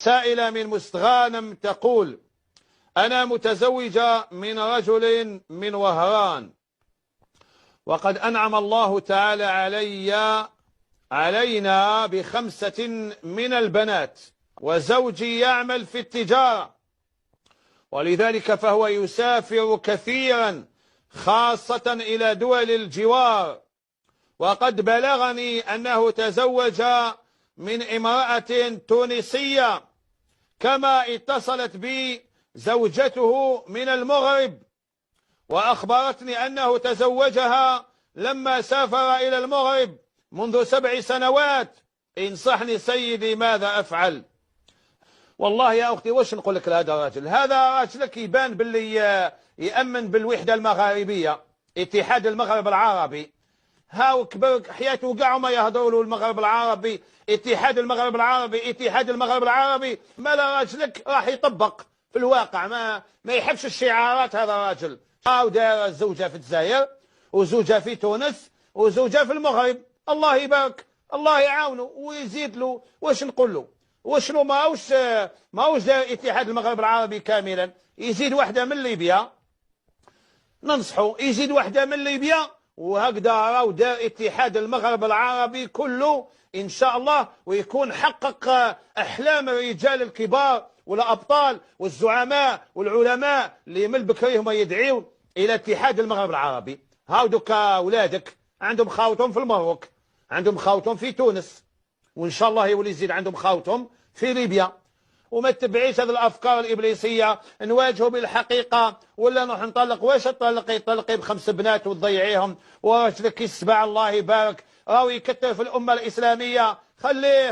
سائلة من مستغانم تقول: أنا متزوجة من رجل من وهران، وقد أنعم الله تعالى علينا ب5 من البنات، وزوجي يعمل في التجارة، ولذلك فهو يسافر كثيرا خاصة إلى دول الجوار، وقد بلغني أنه تزوج من امرأة تونسية، كما اتصلت بي زوجته من المغرب وأخبرتني أنه تزوجها لما سافر إلى المغرب منذ 7 سنوات. انصحني سيدي ماذا أفعل؟ والله يا أختي واش نقول لك لهذا الراجل؟ هذا راجلك يبان باللي يأمن بالوحدة المغاربية، اتحاد المغرب العربي. هاو كبر حياته كاع ما يهضروا له المغرب العربي، اتحاد المغرب العربي، اتحاد المغرب العربي. ما لا راجلك راح يطبق في الواقع، ما يحبش الشعارات هذا الراجل. هاو دار زوجة في الجزائر، وزوجة في تونس، وزوجة في المغرب. الله يبارك، الله يعاونه ويزيد له. واش نقول له؟ وشنو ماهوش دار اتحاد المغرب العربي كاملا؟ يزيد واحدة من ليبيا، ننصحه يزيد واحدة من ليبيا، وهكذا راهو دار اتحاد المغرب العربي كله ان شاء الله، ويكون حقق احلام الرجال الكبار والابطال والزعماء والعلماء اللي من بكري هما يدعيو الى اتحاد المغرب العربي. هاو دوكا اولادك عندهم خاوتهم في المغرب، عندهم خاوتهم في تونس، وان شاء الله يولي يزيد عندهم خاوتهم في ليبيا. وما تتبعيش هذه الافكار الابليسيه. نواجهوا بالحقيقه ولا نروح نطلق؟ واش تطلقي ب5 بنات وتضيعيهم؟ وراجلك يسبع الله يبارك راهو يكثر في الامه الاسلاميه. خليه